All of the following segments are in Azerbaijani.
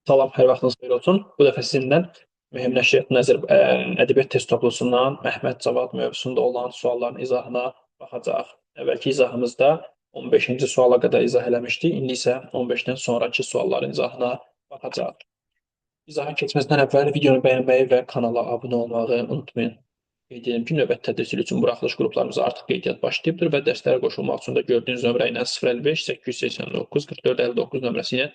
Salam, hər vaxtınız xeyir olsun. Bu dəfə sizindən mühüm nəşriyyat ədəbiyyat test toplusundan Əhməd Cavad mövzusunda olan sualların izahına baxacağıq. Əvvəlki izahımızda 15-ci suala qədər izah eləmişdik. İndi isə 15-dən sonrakı sualların izahına baxacağıq. İzaha keçməzdən əvvəl videonu bəyənməyi və kanala abunə olmağı unutmayın. Qeyd edim ki, növbəti tədris ili üçün buraxılış qruplarımıza artıq qeydiyyat başlayıbdır və dərslərə qoşulmaq üçün də gördüyünüz nömrə ilə 055 889 44 59 nömrəsi ilə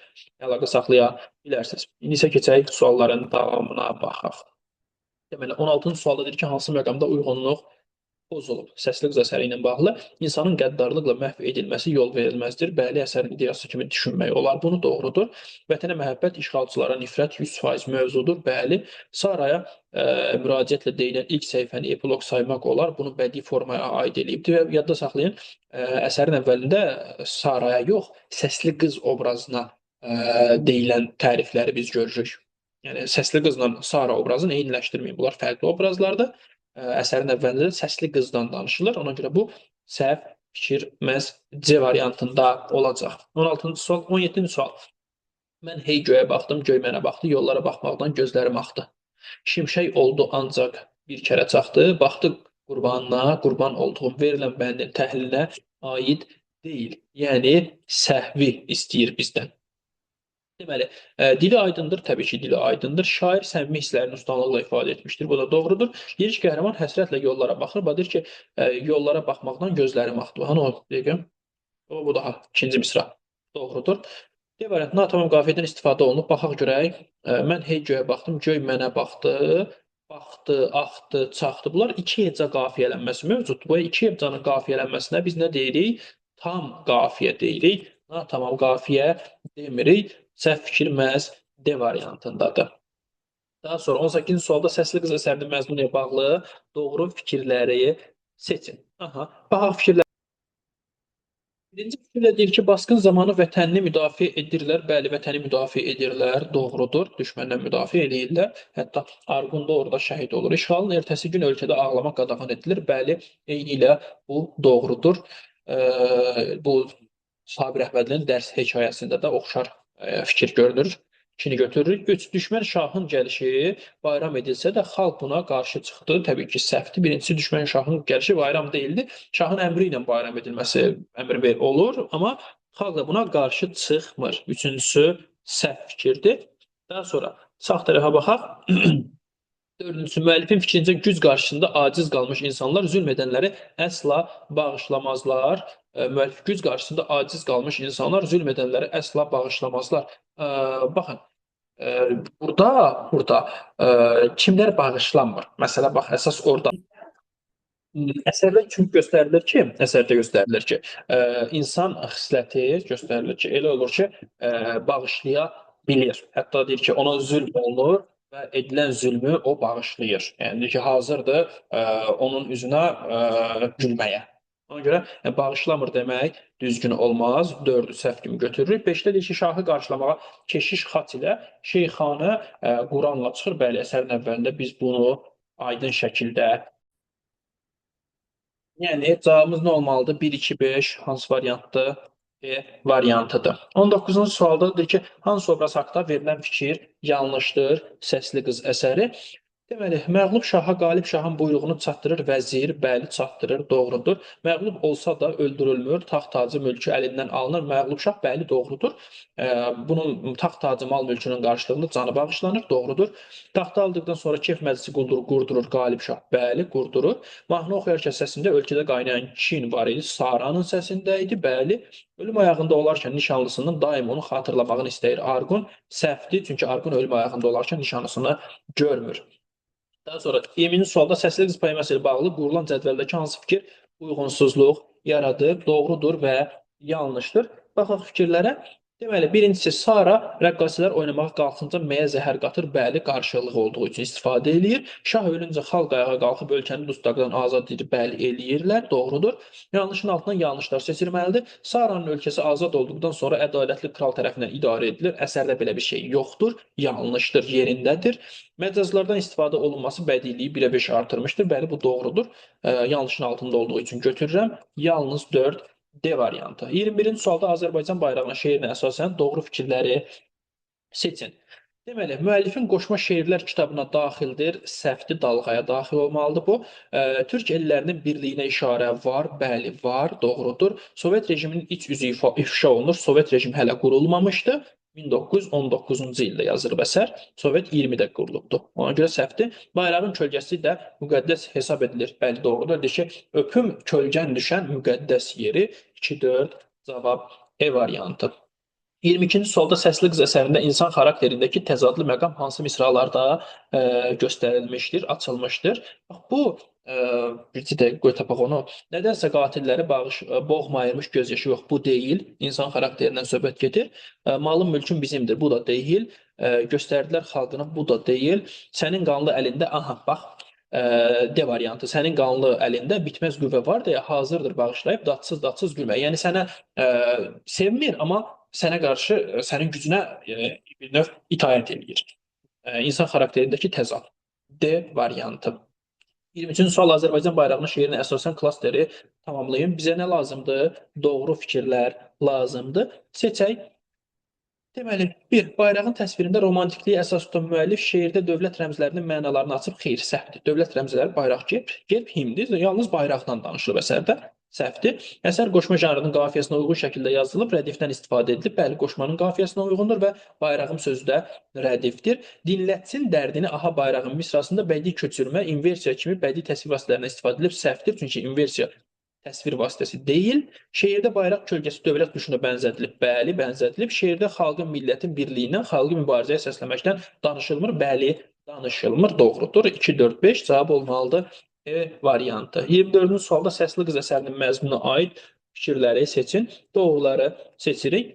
əlaqə saxlaya bilərsiniz. İndi isə keçək sualların davamına baxaq. Deməli, 16-cı sualda deyir ki, hansı məqamda uyğunluq pozulub? Səsli qız əsəri ilə bağlı insanın qəddarlıqla məhv edilməsi yol verilməzdir. Bəli, əsərin ideyası kimi düşünmək olar. Bunu doğrudur. Vətənə məhəbbət, işğalçılara nifrət 100% mövzudur. Bəli, Saraya müraciətlə deyilən ilk səhifəni epiloq saymaq olar. Bunu bədii formaya aid eləyibdir və yadda saxlayın, əsərin əvvəlində Saraya yox, səsli qız obrazına deyilən tərifləri biz görürük. Yəni, səsli qızla Sara obrazını eyniləşdirməyin. Bunlar fərqli obrazlardır. Əsərin əvvəlində səsli qızdan danışılır. Ona görə bu səhv fikir məhz C variantında olacaq. 16-cı sual, 17-ci sual. Mən hey göyə baxdım, göy mənə baxdı, yollara baxmaqdan gözlərim axdı. Şimşək oldu ancaq bir kərə çaxdı, baxdı qurbanına, qurban olduğum verilən bəndin təhlilinə aid deyil. Yəni səhvi istəyir bizdən. Deməli, dili aydındır, təbii ki, dili aydındır. Şair səmimi hisslərini ustalıqla ifadə etmişdir. Bu da doğrudur. Lirik qəhrəman həsrətlə yollara baxır. Deyir ki, yollara baxmaqdan gözlərim axdı. Hani o dəqiqə? Bu daha ikinci misra. Doğrudur. D variantında atamam qafiyədən istifadə olunub. Baxaq görək. Mən hey göyə baxdım, göy mənə baxdı. Baxdı, axdı, çaxdı. Bunlar iki heca qafiyələnməsi mövcuddur. Bu iki hecanın qafiyələnməsinə biz nə deyirik? Tam qafiyə deyirik. Tamam qafiyə demirik. Səhv fikir məhz D variantındadır. Daha sonra 18-ci sualda səsli qız əsərinin məzmunu ilə bağlı doğru fikirləri seçin. Baxaq fikirlər. Birinci fikirlə deyir ki, basqın zamanı vətənini müdafiə edirlər. Bəli, vətəni müdafiə edirlər. Doğrudur. Düşməndən müdafiə edirlər. Hətta Arqun da orada şəhid olur. İşğalın ertəsi gün ölkədə ağlamaq qadağan edilir. Bəli, eyni ilə bu doğrudur. Bu Sabir Əhmədlinin dərs hekayəsində də oxşar fikir görünür. 2-ni götürürük. 3. Düşmən şahın gəlişi bayram edilsə də xalq buna qarşı çıxdı. Təbii ki, səhvdir. Birincisi, düşmən şahın gəlişi bayram deyildi. Şahın əmri ilə bayram edilməsi əmr olur, amma xalq da buna qarşı çıxmır. Üçüncüsü, səhv fikirdir. Daha sonra sağ tərəfə baxaq. Dördüncüsü, müəllifin fikrincə güc qarşısında aciz qalmış insanlar zülm edənləri əsla bağışlamazlar. Müəllif güc qarşısında aciz qalmış insanlar zülm edənləri əsla bağışlamazlar. Baxın, burada kimlər bağışlanmır? Məsələ bax, əsas orada. Əsərdə çünki göstərilir ki, insan xisləti göstərilir ki, elə olur ki, bağışlaya bilir. Hətta deyir ki, ona zülm olunur və edilən zülmü o bağışlayır. Yəni deyir ki, hazırdır onun üzünə gülməyə. Ona görə bağışlamır demək düzgün olmaz. 4-ü səhv kimi götürürük. 5-də deyir ki, şahı qarşılamağa keşiş xat ilə şeyxanə Quranla çıxır. Bəli, əsərin əvvəlində biz bunu aydın şəkildə. Yəni cavabımız nə olmalıdır? 1, 2, 5 hansı variantdır? E variantıdır. 19-cu sualda deyir ki, hansı obraz haqda verilən fikir yanlışdır? Səsli qız əsəri. Deməli, məğlub şaha qalib şahın buyruğunu çatdırır vəzir, bəli, çatdırır, doğrudur. Məğlub olsa da öldürülmür, taxt tacı mülkü əlindən alınır. Məğlub şah, bəli, doğrudur. Bunun taxt tacı mal mülkünün qarşılığında canı bağışlanır, doğrudur. Taxtı aldıqdan sonra kef məclisi qurdurur qalib şah, bəli, qurdurur. Mahnı oxuyarkən səsində ölkədə qaynayan kin var idi, Saranın səsində idi, bəli. Ölüm ayağında olarkən nişanlısının daim onu xatırlamağını istəyir Arqun. Səhvdir, çünki Arqun ölüm ayağında olarkən nişanlısını görmür. Daha sonra 20-ci sualda səsli qız poeması ilə bağlı qurulan cədvəldəki hansı fikir uyğunsuzluq yaradır, doğrudur və yanlışdır? Baxaq fikirlərə. Deməli, birincisi, Sara rəqqasələr oynamağa qalxınca məyə zəhər qatır, bəli, qarşılığı olduğu üçün istifadə eləyir. Şah ölüncə xalq ayağa qalxıb ölkəni dustaqdan azad edir, bəli, eləyirlər, doğrudur. Yanlışın altından yanlışlar seçilməlidir. Saranın ölkəsi azad olduqdan sonra ədalətli kral tərəfindən idarə edilir. Əsərdə belə bir şey yoxdur, yanlışdır, yerindədir. Məcazlardan istifadə olunması bədiliyi 1-ə 5 artırmışdır. Bəli, bu doğrudur. Yanlışın altında olduğu üçün götürürəm. Yalnız 4 D variantı. 21-ci sualda Azərbaycan bayrağına şeirinə əsasən doğru fikirləri Seçin. Deməli, müəllifin qoşma şeirlər kitabına daxildir, səhvdir, dalğaya daxil olmalıdır bu. Türk ellərinin birliyinə işarə var, bəli, var, doğrudur. Sovet rejiminin iç üzü ifşa olunur. Sovet rejimi hələ qurulmamışdı. 1919-cu ildə yazılıb əsər. Sovet 20-də qurulubdu. Ona görə səhvdir. Bayrağın kölgəsi də müqəddəs hesab edilir. Bəli, doğrudur. Deyir ki, öpüm kölgən düşən müqəddəs yeri 2-4 cavab E variantı. 22-ci sualda Səsli qız əsərində insan xarakterindəki təzadlı məqam hansı misralarda göstərilmişdir, açılmışdır? Bax bu bircə dəqiqə qoy tapaq onu. Nədənsə qatilləri boğmayırmış göz yaşı yox, bu deyil. İnsan xarakterindən söhbət gedir. Malım mülküm bizimdir, bu da deyil. Göstərdilər xalqına, bu da deyil. Sənin qanlı əlində, aha bax, D variantı. Sənin qanlı əlində bitməz qüvvə var deyə hazırdır bağışlayıb dadsız gülmək. Yəni sənə sevmir, amma sənə qarşı sənin gücünə bir növ itaət eləyir. İnsan xarakterindəki təzad. D variantı. 23-cü sual Azərbaycan bayrağının şeirinə əsasən klasteri tamamlayın. Bizə nə lazımdır? Doğru fikirlər lazımdır. Seçək. Deməli, 1. Bayrağın təsvirində romantikliyə əsas tutan müəllif şeirdə dövlət rəmzlərinin mənalarını açıb xeyr, səhvdir. Dövlət rəmzləri bayraq, gerb, himndir. Yalnız bayraqdan danışılıb əsərdə. Səhvdir. Əsər qoşma janrının qafiyəsinə uyğun şəkildə yazılıb, rədifdən istifadə edilib. Bəli, qoşmanın qafiyəsinə uyğundur və bayrağım sözü də rədifdir. Dinlətsin dərdini aha bayrağın misrasında bədii köçürmə, inversiya kimi bədii təsvir vasitələrindən istifadə edilib. Səhvdir, çünki inversiya təsvir vasitəsi deyil. Şeirdə bayraq kölgəsi dövlət quşuna bənzədilib. Bəli, bənzədilib. Şeirdə xalqın, millətin birliyindən, xalqı mübarizəyə səsləməkdən danışılmır. Bəli, danışılmır. Doğrudur. 2, 4, 5 cavab olmalıdır. E variantı. 24-cü sualda Səsli qız əsərinin məzmununa aid fikirləri seçin. Doğruları seçirik.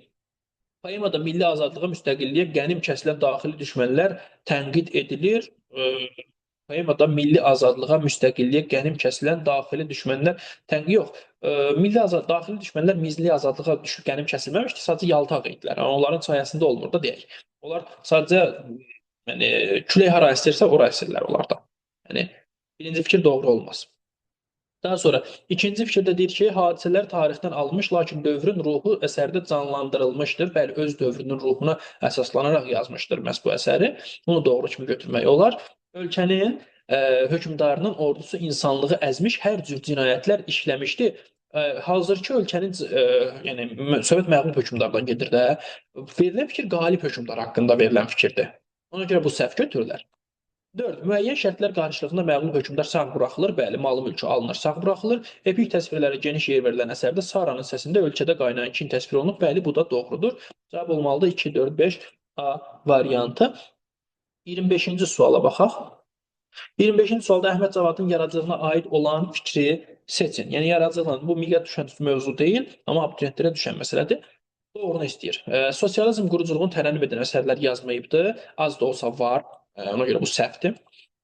Poemada milli azadlığa, müstəqilliyə qənim kəsilən daxili düşmənlər tənqid edilir. Poemada milli azadlığa, müstəqilliyə qənim kəsilən daxili düşmənlər tənqid yox. Daxili düşmənlər milli azadlığa qənim kəsilməmişdi, sadəcə yaltaq idilər. Yəni onların sayəsində olmur da deyək. Onlar sadəcə yəni külək hara əsirsə ora əsirlər onlardan. Yəni birinci fikir doğru olmaz. Daha sonra ikinci fikirdə deyir ki, hadisələr tarixdən alınmış, lakin dövrün ruhu əsərdə canlandırılmışdır. Bəli, öz dövrünün ruhuna əsaslanaraq yazmışdır məhz bu əsəri. Bunu doğru kimi götürmək olar. Ölkənin hökmdarının ordusu insanlığı əzmiş, hər cür cinayətlər işləmişdi. Hazırki ölkənin yəni Sovet məğlub hökmdardan gedir də. Verilən fikir qalib hökmdar haqqında verilən fikirdir. Ona görə bu səhv götürürlər. 4. Müəyyən şərtlər qarşılığında məğlub hökmdar sağ buraxılır. Bəli, malı mülkü alınır, sağ buraxılır. Epik təsvirlərə geniş yer verilən əsərdə Saranın səsində ölkədə qaynayan kin təsvir olunub. Bəli, bu da doğrudur. Cavab olmalıdır 2, 4, 5 A variantı. 25-ci suala baxaq. 25-ci sualda Əhməd Cavadın yaradıcılığına aid olan fikri seçin. Yəni yaradıcılığına bu miqyas düşən mövzu deyil, amma abituriyentlərə düşən məsələdir. Doğrunu istəyir. Sosializm quruculuğunu tərənnüm edən əsərlər yazmayıbdır. Az da olsa var. Ona görə bu səhvdir.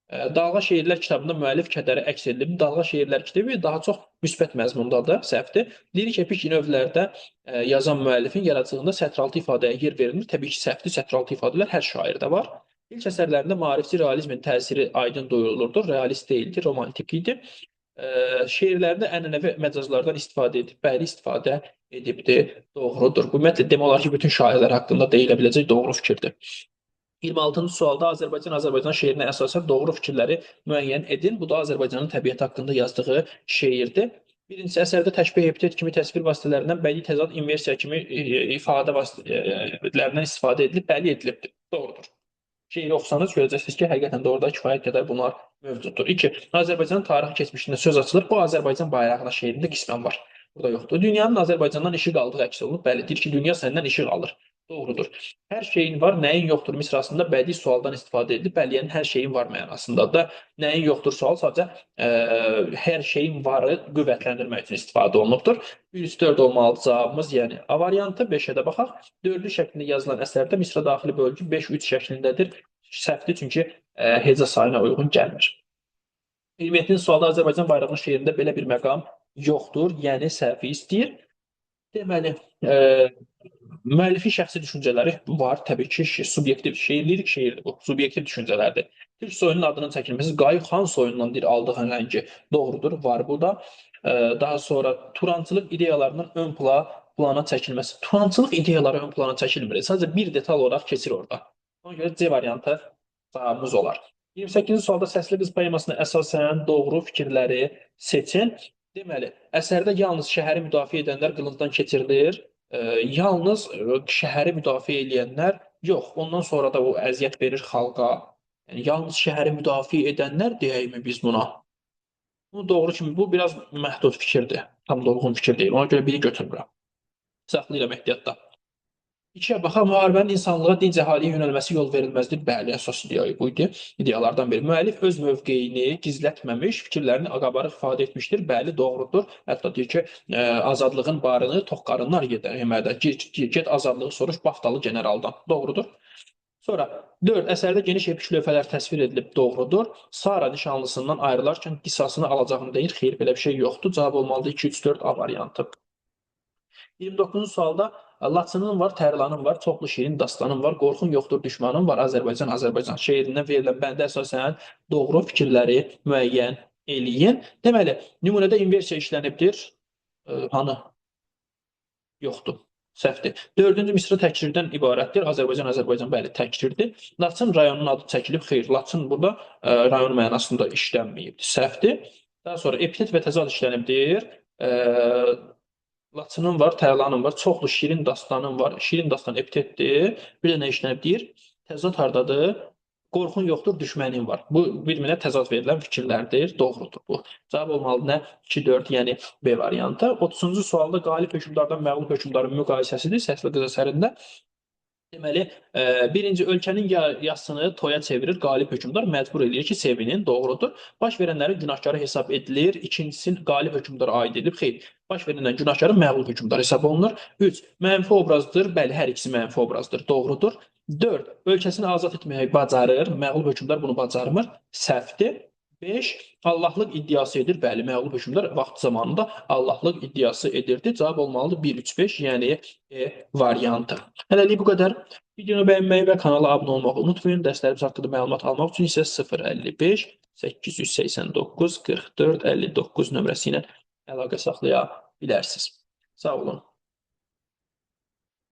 Dalğa şeirlər kitabında müəllif kədəri əks edilib. Dalğa şeirlər kitabı daha çox müsbət məzmundadır, səhvdir. Lirik epik növlərdə yazan müəllifin yaradıcılığında sətraltı ifadəyə yer verilir. Təbii ki, səhvdir. Sətraltı ifadələr hər şairdə var. İlk əsərlərində maarifçi realizmin təsiri aydın duyulurdur. Realist deyildi, romantik idi. Şeirlərdə ənənəvi məcazlardan istifadə edib, bəli istifadə edibdir. Doğrudur. Bu ümumiyyətlə demək olar ki, bütün şairlər haqqında deyilə biləcək doğru fikirdir. 26-cı sualda Azərbaycan şeirinə əsasən doğru fikirləri müəyyən edin. Bu da Azərbaycanın təbiəti haqqında yazdığı şeirdir. Birincisi, əsərdə təşbih, epitet kimi təsvir vasitələrindən bədii təzad, inversiya kimi ifadə vasitələrindən istifadə edilib, bəli edilibdir. Doğrudur. Şeiri oxusanız görəcəksiniz ki, həqiqətən də orada kifayət qədər bunlar mövcuddur. 2. Azərbaycanın tarixi keçmişində söz açılır. Bu Azərbaycan bayrağına şeirində qismən var. Burada yoxdur. Dünyanın Azərbaycandan işıq aldığı əks olunub. Bəli, deyir ki, dünya səndən işıq alır. Doğrudur. Hər şeyin var, nəyin yoxdur misrasında bədii sualdan istifadə edilib. Bəli, yəni hər şeyin var mənasında da nəyin yoxdur sual sadəcə hər şeyin varı qüvvətləndirmək üçün istifadə olunubdur. 1-4 olmalıdır cavabımız, yəni A variantı. 5-ə də baxaq. Dördlü şəklində yazılan əsərdə misra daxili bölgü 5-3 şəklindədir. Səhvdir, çünki heca sayına uyğun gəlmir. 27-ci sualda Azərbaycan bayrağının şeirində belə bir məqam yoxdur, yəni səhvi istəyir. Deməli, müəllifin şəxsi düşüncələri var, təbii ki, subyektiv lirik şeirdir bu, subyektiv düşüncələrdir. Türk soyunun adının çəkilməsi Qayı xan soyundan aldığı rəngi doğrudur, var bu da. Daha sonra Turançılıq ideyalarının ön plana plana çəkilməsi. Turançılıq ideyaları ön plana çəkilmir. Sadəcə bir detal olaraq keçir orada. Ona görə C variantı cavabımız olar. 28-ci sualda səsli qız poemasına əsasən doğru fikirləri seçin. Deməli, əsərdə yalnız şəhəri müdafiə edənlər qılıncdan keçirilir. Yalnız şəhəri müdafiə edənlər yox. Ondan sonra da o əziyyət verir xalqa. Yəni yalnız şəhəri müdafiə edənlər deyəkmi biz buna? Bu doğru kimi bu biraz məhdud fikirdir. Tam dolğun fikir deyil. Ona görə biri götürmürəm. Saxlayıram ehtiyatda. İkiyə baxaq, müharibənin insanlığa, dinc əhaliyə yönəlməsi yol verilməzdir. Bəli, əsas ideya bu idi. İdeyalardan biri. Müəllif öz mövqeyini gizlətməmiş, fikirlərini ağabarıq ifadə etmişdir. Bəli, doğrudur. Hətta deyir ki, azadlığın barını tox qarınlar yemədə. Get azadlığı soruş Baftalı generaldan. Doğrudur. Sonra 4. Əsərdə geniş epik lövhələr təsvir edilib. Doğrudur. Sara nişanlısından ayrılarkən qisasını alacağını deyir. Xeyr, belə bir şey yoxdur. Cavab olmalıdır 2, 3, 4 A variantı. 29-cu sualda Laçının var, Tərlanın var, çoxlu şirin dastanın var, qorxun yoxdur, düşmanın var, Azərbaycan, Azərbaycan şeirindən verilən bəndə əsasən doğru fikirləri müəyyən eləyin. Deməli, nümunədə inversiya işlənibdir. Hanı? Yoxdur. Səhvdir. 4-cü misra təkrirdən ibarətdir. Azərbaycan, Azərbaycan, bəli, təkrirdir. Laçın rayonunun adı çəkilib. Xeyr, Laçın burada rayon mənasında işlənməyibdir. Səhvdir. Daha sonra epitet və təzad işlənibdir. Laçının var, Tərlanın var, çoxlu şirin dastanın var. Şirin dastan epitetdir. Bir də nə işlənib deyir? Təzad hardadır? Qorxun yoxdur, düşmənin var. Bu bir-birinə təzad verilən fikirlərdir. Doğrudur bu. Cavab olmalıdır nə? 2, 4, yəni B variantı. 30-cu sualda qalib hökmdardan məğlub hökmdarın müqayisəsidir səsli qız əsərində. Deməli, birinci ölkənin yasını toya çevirir, qalib hökmdar məcbur edir ki, sevinin, doğrudur. Baş verənlərin günahkarı hesab edilir, ikincisi qalib hökmdara aid edilib, xeyr. Baş verilən günahkarı məğlub hökmdar hesab olunur. 3. Mənfi obrazdır, bəli, hər ikisi mənfi obrazdır, doğrudur. 4. Ölkəsini azad etməyi bacarır, məğlub hökmdar bunu bacarmır, səhvdir. 5. Allahlıq iddiası edir. Bəli, məğlub hökmdar vaxt zamanında Allahlıq iddiası edirdi. Cavab olmalıdır 1, 3, 5, yəni E variantı. Hələlik bu qədər. Videonu bəyənməyi və kanala abunə olmağı unutmayın. Dərslərimiz haqqında məlumat almaq üçün isə 055 889 44 59 nömrəsi ilə əlaqə saxlaya bilərsiniz. Sağ olun.